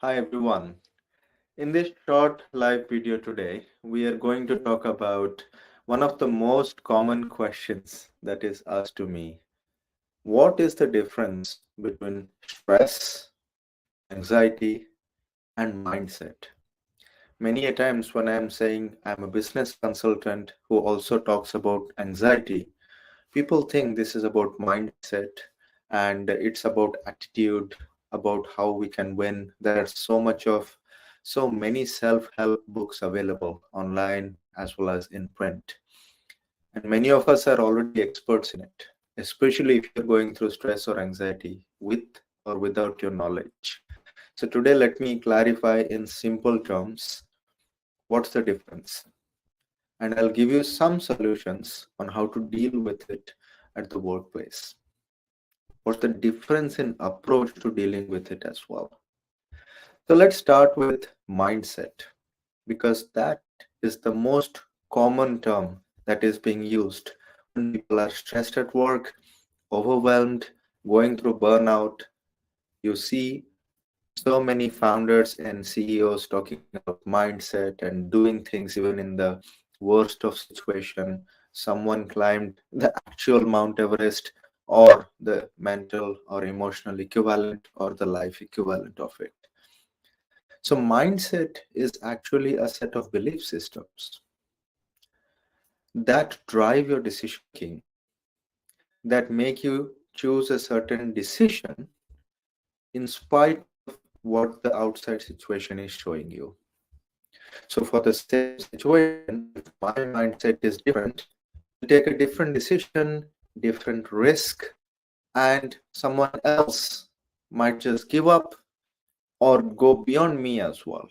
Hi everyone. In this short live video today, we are going to talk about one of the most common questions that is asked to me. What is the difference between stress, anxiety, and mindset? Many a times when I am saying I'm a business consultant who also talks about anxiety, people think this is about mindset and it's about attitude, about how we can win. There are so many self-help books available online as well as in print. And many of us are already experts in it, especially if you're going through stress or anxiety with or without your knowledge. So today let me clarify in simple terms what's the difference. And I'll give you some solutions on how to deal with it at the workplace. What's the difference in approach to dealing with it as well? So let's start with mindset because that is the most common term that is being used when people are stressed at work, overwhelmed, going through burnout. You see so many founders and CEOs talking about mindset and doing things even in the worst of situation. Someone climbed the actual Mount Everest or the mental or emotional equivalent or the life equivalent of it. So mindset is actually a set of belief systems that drive your decision making, that make you choose a certain decision in spite of what the outside situation is showing you. So for the same situation, if my mindset is different, I'll take a different decision, different risk, and someone else might just give up or go beyond me as well.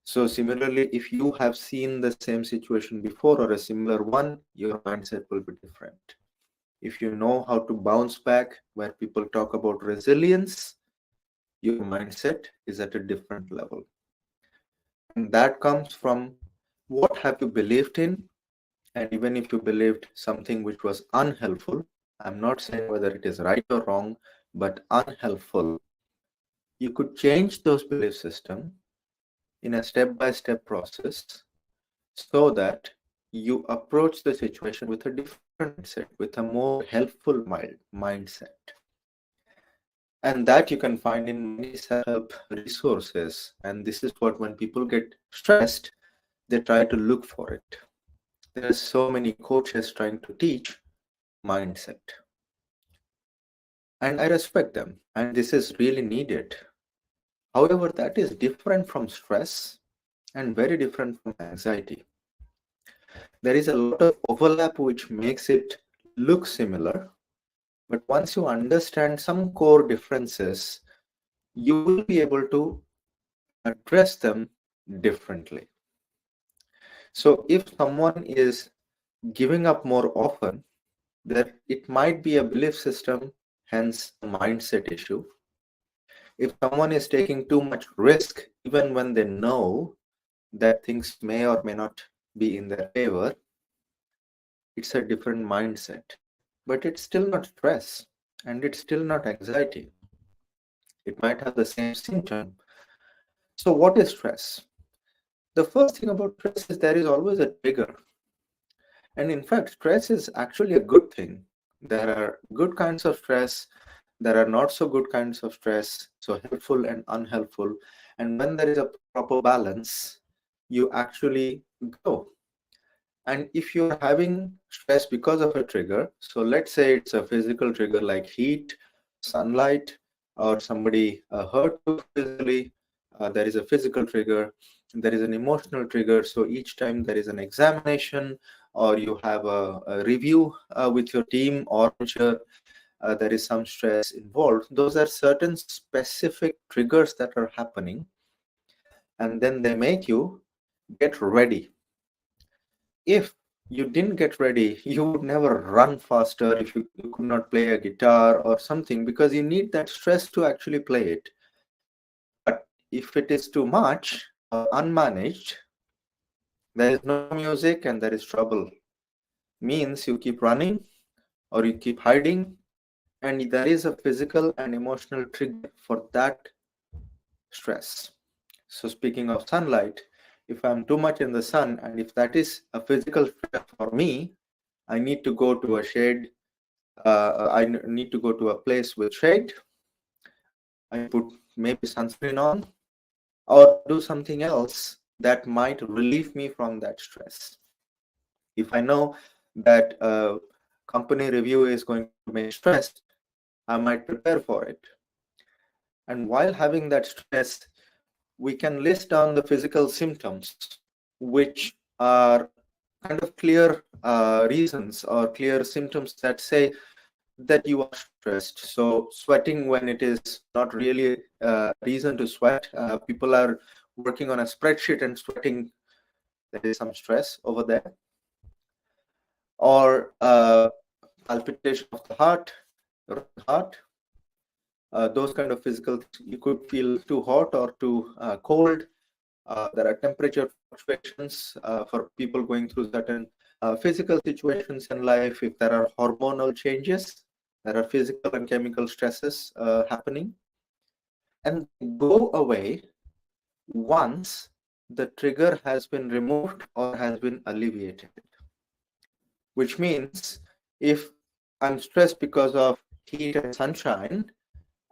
So similarly, if you have seen the same situation before or a similar one, your mindset will be different. If you know how to bounce back, where people talk about resilience, your mindset is at a different level. And that comes from what have you believed in. And even if you believed something which was unhelpful, I'm not saying whether it is right or wrong, but unhelpful, you could change those belief system in a step-by-step process so that you approach the situation with a different mindset, with a more helpful mindset. And that you can find in many self-help resources. And this is what when people get stressed, they try to look for it. There are so many coaches trying to teach mindset. And I respect them. And this is really needed. However, that is different from stress and very different from anxiety. There is a lot of overlap which makes it look similar. But once you understand some core differences, you will be able to address them differently. So if someone is giving up more often, that it might be a belief system, hence a mindset issue. If someone is taking too much risk, even when they know that things may or may not be in their favor, it's a different mindset. But it's still not stress and it's still not anxiety. It might have the same symptom. So what is stress? The first thing about stress is there is always a trigger. And in fact, stress is actually a good thing. There are good kinds of stress, there are not so good kinds of stress, so helpful and unhelpful. And when there is a proper balance, you actually grow. And if you're having stress because of a trigger, so let's say it's a physical trigger like heat, sunlight, or somebody hurt you physically, there is a physical trigger. There is an emotional trigger. So each time there is an examination or you have a review with your team or manager, there is some stress involved. Those are certain specific triggers that are happening, and then they make you get ready. If you didn't get ready, you would never run faster if you could not play a guitar or something, because you need that stress to actually play it. But if it is too much or unmanaged, there is no music and there is trouble. Means you keep running or you keep hiding, and there is a physical and emotional trigger for that stress. So, speaking of sunlight, if I'm too much in the sun and if that is a physical trigger for me, I need to go to a shade. Need to go to a place with shade. I put maybe sunscreen on or do something else that might relieve me from that stress. If I know that a company review is going to make me stressed, I might prepare for it. And while having that stress, we can list down the physical symptoms, which are kind of clear reasons or clear symptoms that say that you are stressed. So, sweating when it is not really a reason to sweat. People are working on a spreadsheet and sweating. There is some stress over there. Or palpitation of the heart, running heart, those kind of physical things. You could feel too hot or too cold. There are temperature fluctuations for people going through certain physical situations in life. If there are hormonal changes, there are physical and chemical stresses happening, and they go away once the trigger has been removed or has been alleviated. Which means if I'm stressed because of heat and sunshine,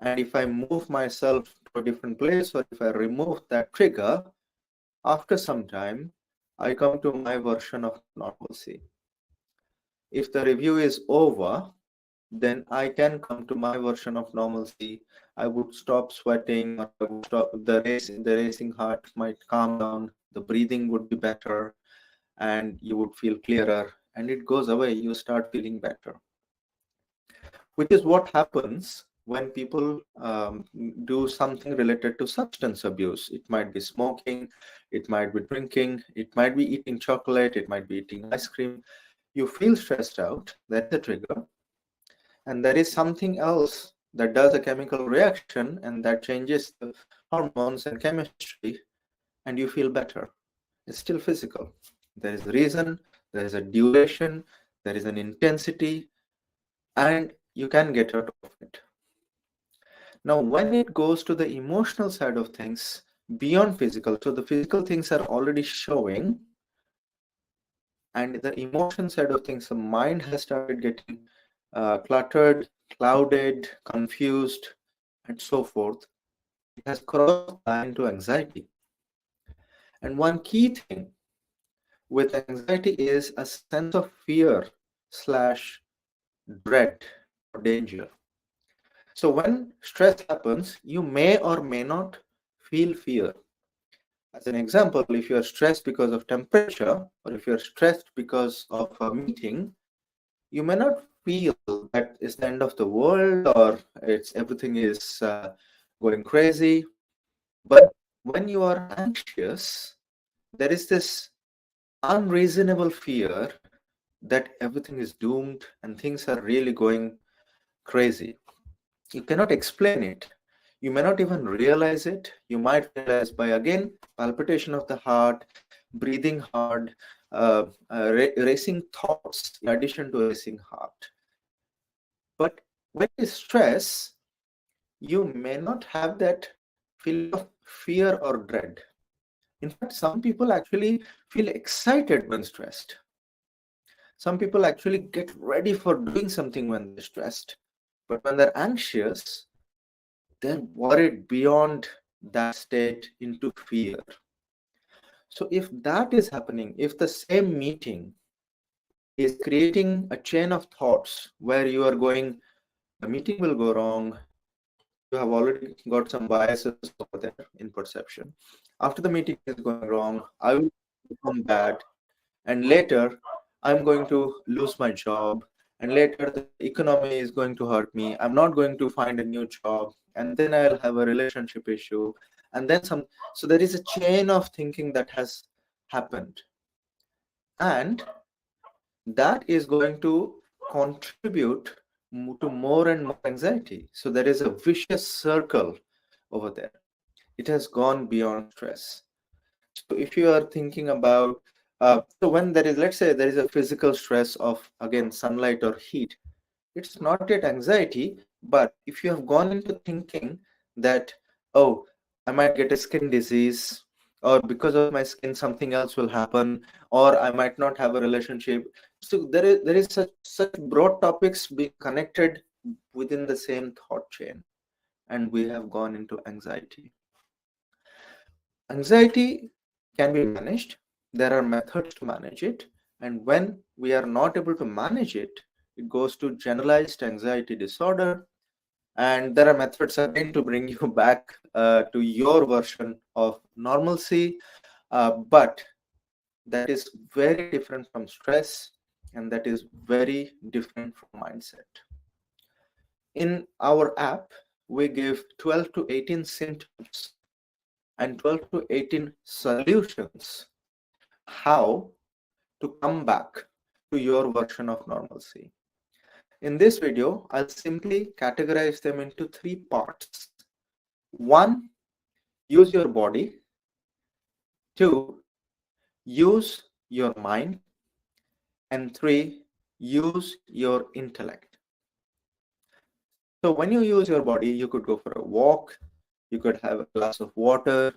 and if I move myself to a different place or if I remove that trigger, after some time, I come to my version of normalcy. If the review is over, then I can come to my version of normalcy. I would stop sweating, or I would stop the racing heart might calm down, the breathing would be better, and you would feel clearer, and it goes away. You start feeling better, which is what happens when people do something related to substance abuse. It might be smoking, it might be drinking, it might be eating chocolate, it might be eating ice cream. You feel stressed out, that is a trigger, and there is something else that does a chemical reaction and that changes the hormones and chemistry, and you feel better. It's still physical. There is a reason, there is a duration, there is an intensity, and you can get out of it. Now, when it goes to the emotional side of things, beyond physical, so the physical things are already showing, and the emotion side of things, the mind has started getting cluttered, clouded, confused, and so forth. It has crossed the line to anxiety. And one key thing with anxiety is a sense of fear slash dread or danger. So when stress happens, you may or may not feel fear. As an example, if you are stressed because of temperature or if you're stressed because of a meeting, you may not feel that it's the end of the world or it's everything is going crazy. But when you are anxious, there is this unreasonable fear that everything is doomed and things are really going crazy. You cannot explain it. You may not even realize it. You might realize by again palpitation of the heart, breathing hard, racing thoughts in addition to racing heart. But when you stress, you may not have that feeling of fear or dread. In fact, some people actually feel excited when stressed. Some people actually get ready for doing something when they're stressed. But when they're anxious, they're worried beyond that state into fear. So if that is happening, if the same meeting is creating a chain of thoughts where you are going, the meeting will go wrong, you have already got some biases over there in perception. After the meeting is going wrong, I will become bad, and later I'm going to lose my job, and later the economy is going to hurt me. I'm not going to find a new job, and then I'll have a relationship issue, and then some. So there is a chain of thinking that has happened, and that is going to contribute to more and more anxiety. So there is a vicious circle over there. It has gone beyond stress. So if you are thinking about, so when there is, let's say there is a physical stress of again sunlight or heat, it's not yet anxiety, but if you have gone into thinking that, oh, I might get a skin disease, or because of my skin, something else will happen, or I might not have a relationship. So there is such broad topics being connected within the same thought chain, and we have gone into anxiety. Anxiety can be managed. There are methods to manage it, and when we are not able to manage it, it goes to generalized anxiety disorder. And there are methods again to bring you back to your version of normalcy, but that is very different from stress, and that is very different from mindset. In our app, we give 12 to 18 symptoms and 12 to 18 solutions how to come back to your version of normalcy. In this video, I'll simply categorize them into three parts. One, use your body. Two, use your mind. And three, use your intellect. So when you use your body, you could go for a walk, you could have a glass of water,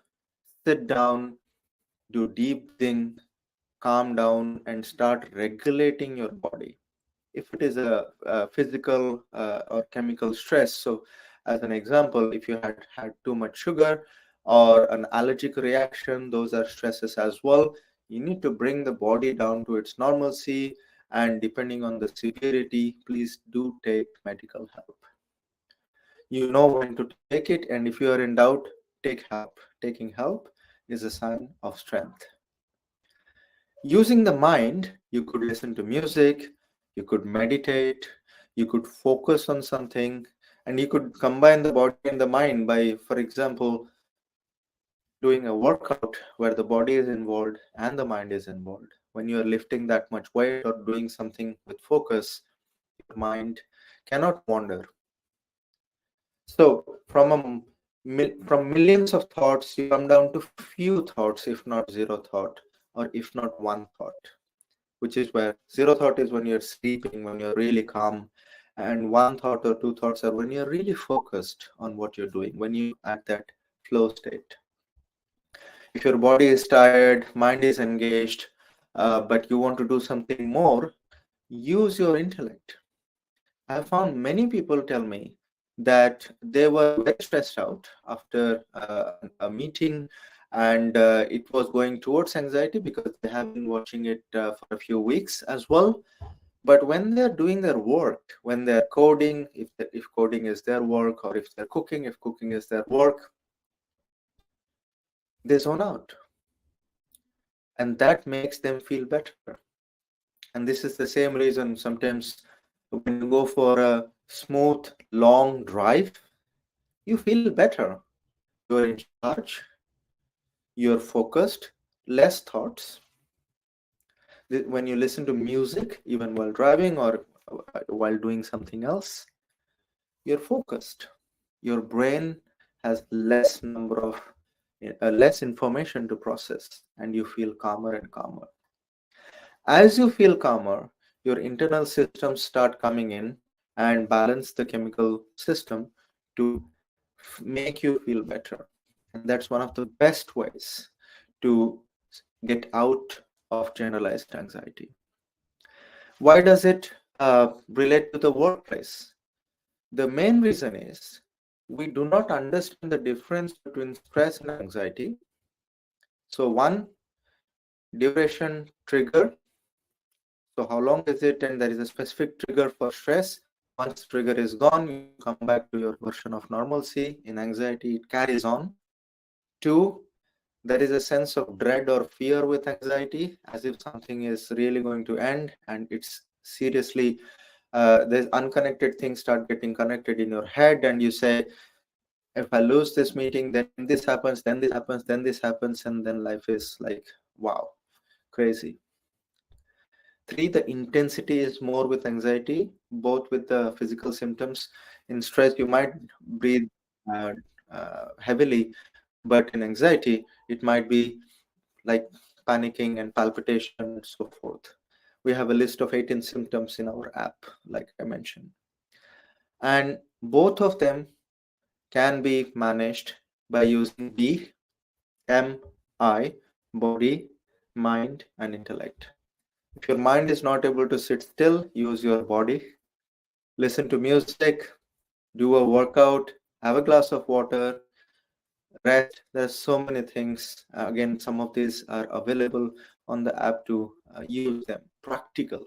sit down, do deep breathing, calm down, and start regulating your body. If it is a physical or chemical stress, so as an example, if you had too much sugar or an allergic reaction, those are stresses as well. You need to bring the body down to its normalcy, and depending on the severity, please do take medical help. You know when to take it, and if you are in doubt, take help. Taking help is a sign of strength. Using the mind, you could listen to music, you could meditate, you could focus on something, and you could combine the body and the mind by, for example, doing a workout where the body is involved and the mind is involved. When you are lifting that much weight or doing something with focus, your mind cannot wander. So from millions of thoughts, you come down to few thoughts, if not zero thought, or if not one thought, which is where zero thought is when you're sleeping, when you're really calm, and one thought or two thoughts are when you're really focused on what you're doing, when you at that flow state. If your body is tired, mind is engaged, but you want to do something more, use your intellect. I have found many people tell me that they were very stressed out after a meeting, and it was going towards anxiety because they have been watching it for a few weeks as well. But when they're doing their work, when they're coding, if coding is their work, or if they're cooking, if cooking is their work, they zone out, and that makes them feel better. And this is the same reason sometimes when you go for a smooth, long drive, you feel better. You're in charge, you're focused, less thoughts. When you listen to music, even while driving or while doing something else, you're focused. Your brain has less number of less information to process, and you feel calmer and calmer. As you feel calmer, your internal systems start coming in and balance the chemical system to make you feel better. And that's one of the best ways to get out of generalized anxiety. Why does it relate to the workplace? The main reason is we do not understand the difference between stress and anxiety. So, one, duration trigger. So, how long is it? And there is a specific trigger for stress. Once trigger is gone, you come back to your version of normalcy. In anxiety, it carries on. Two, there is a sense of dread or fear with anxiety, as if something is really going to end, and it's seriously there's unconnected things start getting connected in your head, and you say, if I lose this meeting, then this happens, then this happens, then this happens, and then life is like, wow, crazy. Three, the intensity is more with anxiety, both with the physical symptoms. In stress, you might breathe uh, heavily, but in anxiety, it might be like panicking and palpitation and so forth. We have a list of 18 symptoms in our app, like I mentioned. And both of them can be managed by using BMI: body, mind, and intellect. If your mind is not able to sit still, use your body, listen to music, do a workout, have a glass of water, rest. There's so many things. Again, some of these are available on the app to use them. Practical.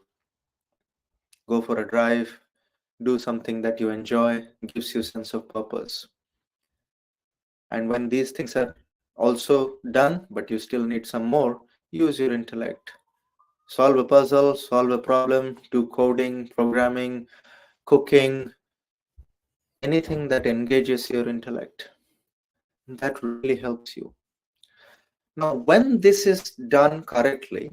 Go for a drive, do something that you enjoy, gives you sense of purpose. And when these things are also done, but you still need some more, use your intellect. Solve a puzzle, solve a problem, do coding, programming, cooking, anything that engages your intellect. That really helps you. Now, when this is done correctly,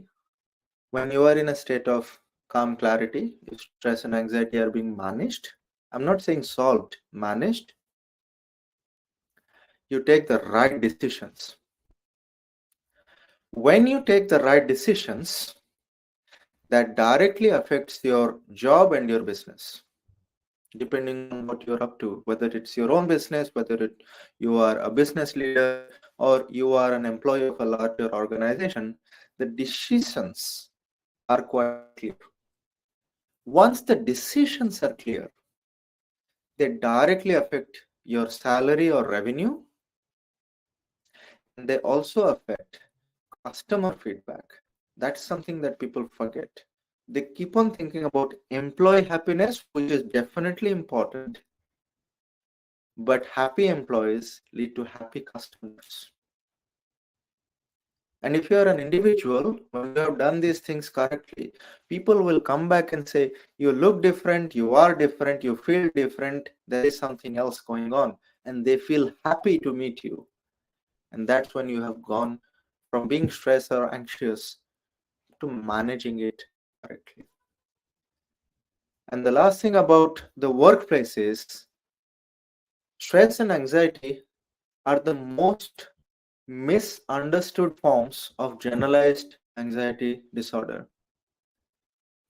when you are in a state of calm clarity, if stress and anxiety are being managed, I'm not saying solved, managed, you take the right decisions. When you take the right decisions, that directly affects your job and your business, depending on what you're up to, whether it's your own business, you are a business leader, or you are an employee of a larger organization. The decisions are quite clear. Once the decisions are clear, they directly affect your salary or revenue, and they also affect customer feedback. That's something that people forget. They keep on thinking about employee happiness, which is definitely important, but happy employees lead to happy customers. And if you are an individual, when you have done these things correctly, people will come back and say, you look different, you are different, you feel different, there is something else going on. And they feel happy to meet you. And that's when you have gone from being stressed or anxious to managing it correctly. And the last thing about the workplace is stress and anxiety are the most misunderstood forms of generalized anxiety disorder.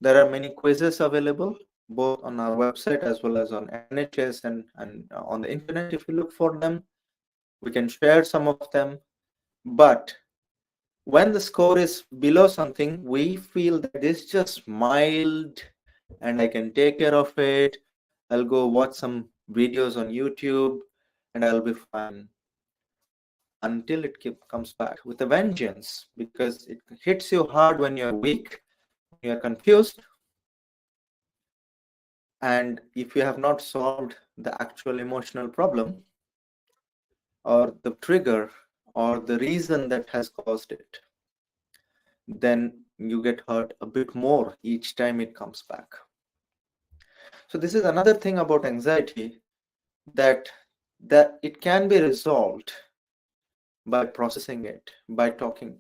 There are many quizzes available both on our website as well as on NHS and on the internet. If you look for them, we can share some of them. But when the score is below something, we feel that it's just mild and I can take care of it. I'll go watch some videos on YouTube and I'll be fine, until it comes back with a vengeance, because it hits you hard when you're weak, when you're confused, and if you have not solved the actual emotional problem or the trigger or the reason that has caused it, then you get hurt a bit more each time it comes back. So this is another thing about anxiety, that it can be resolved by processing it, by talking.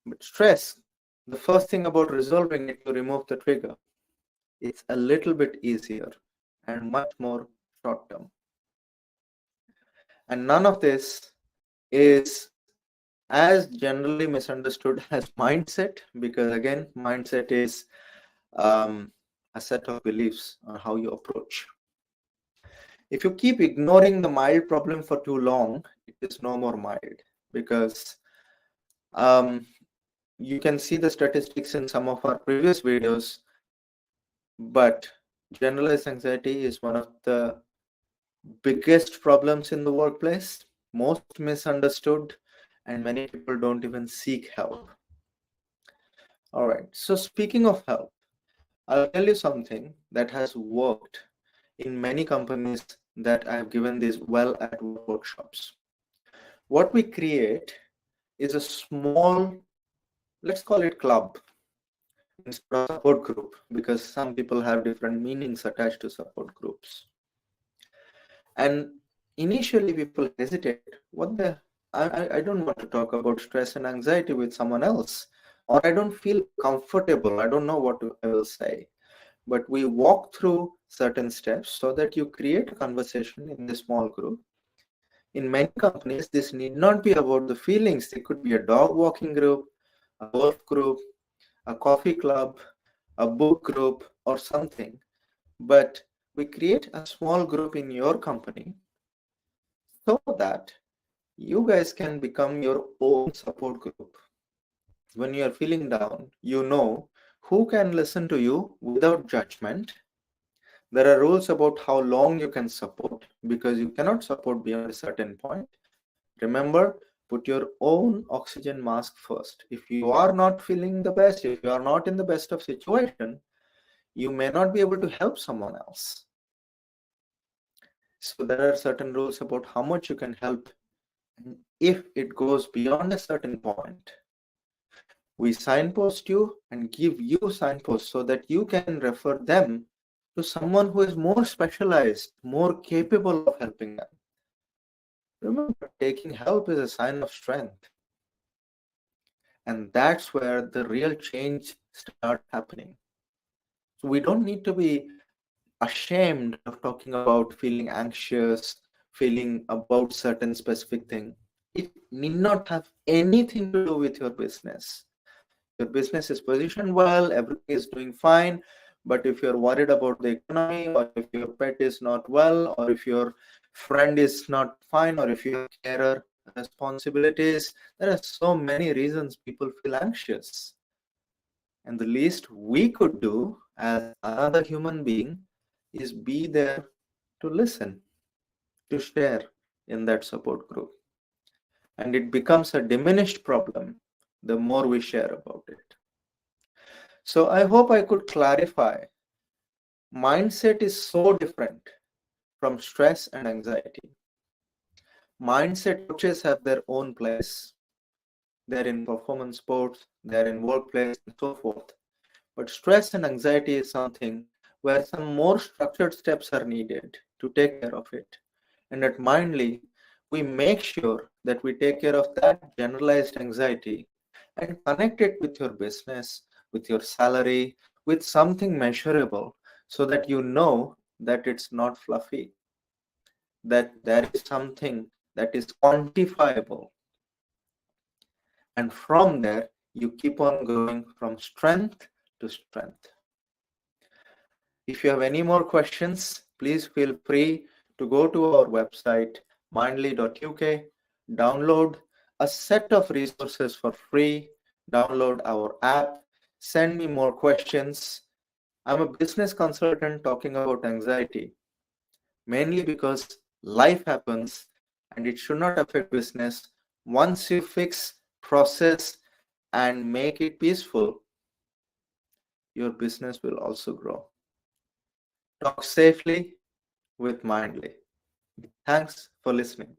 But stress, the first thing about resolving it, to remove the trigger, it's a little bit easier and much more short term. And none of this is as generally misunderstood as mindset, because again, mindset is a set of beliefs on how you approach. If you keep ignoring the mild problem for too long, it is no more mild, because you can see the statistics in some of our previous videos, but generalized anxiety is one of the biggest problems in the workplace, most misunderstood, and many people don't even seek help. All right, so speaking of help, I'll tell you something that has worked in many companies that I have given these well at work workshops. What we create is a small, let's call it club instead of support group, because some people have different meanings attached to support groups. And initially people hesitate, what the, I don't want to talk about stress and anxiety with someone else, or I don't feel comfortable, I don't know what I will say. But we walk through certain steps so that you create a conversation in this small group. In many companies, this need not be about the feelings. It could be a dog walking group, a golf group, a coffee club, a book group, or something. But we create a small group in your company so that you guys can become your own support group. When you are feeling down, you know who can listen to you without judgment. There are rules about how long you can support because you cannot support beyond a certain point. Remember, put your own oxygen mask first. If you are not feeling the best, if you are not in the best of situation, you may not be able to help someone else. So there are certain rules about how much you can help. And if it goes beyond a certain point, we signpost you and give you signposts so that you can refer them to someone who is more specialized, more capable of helping them. Remember, taking help is a sign of strength. And that's where the real change starts happening. So we don't need to be ashamed of talking about feeling anxious, feeling about certain specific thing. It need not have anything to do with your business. Your business is positioned well, everything is doing fine. But if you're worried about the economy, or if your pet is not well, or if your friend is not fine, or if you have carer responsibilities, there are so many reasons people feel anxious. And the least we could do as another human being is be there to listen, to share in that support group. And it becomes a diminished problem the more we share about it. So I hope I could clarify. Mindset is so different from stress and anxiety. Mindset coaches have their own place. They're in performance sports, they're in workplace, and so forth. But stress and anxiety is something where some more structured steps are needed to take care of it. And at Mindly, we make sure that we take care of that generalized anxiety and connect it with your business, with your salary, with something measurable so that you know that it's not fluffy, that there is something that is quantifiable. And from there, you keep on growing from strength to strength. If you have any more questions, please feel free to go to our website, mindly.uk, download a set of resources for free, download our app, send me more questions. I'm a business consultant talking about anxiety, mainly because life happens and it should not affect business. Once you fix, process, and make it peaceful, your business will also grow. Talk safely with Mindly. Thanks for listening.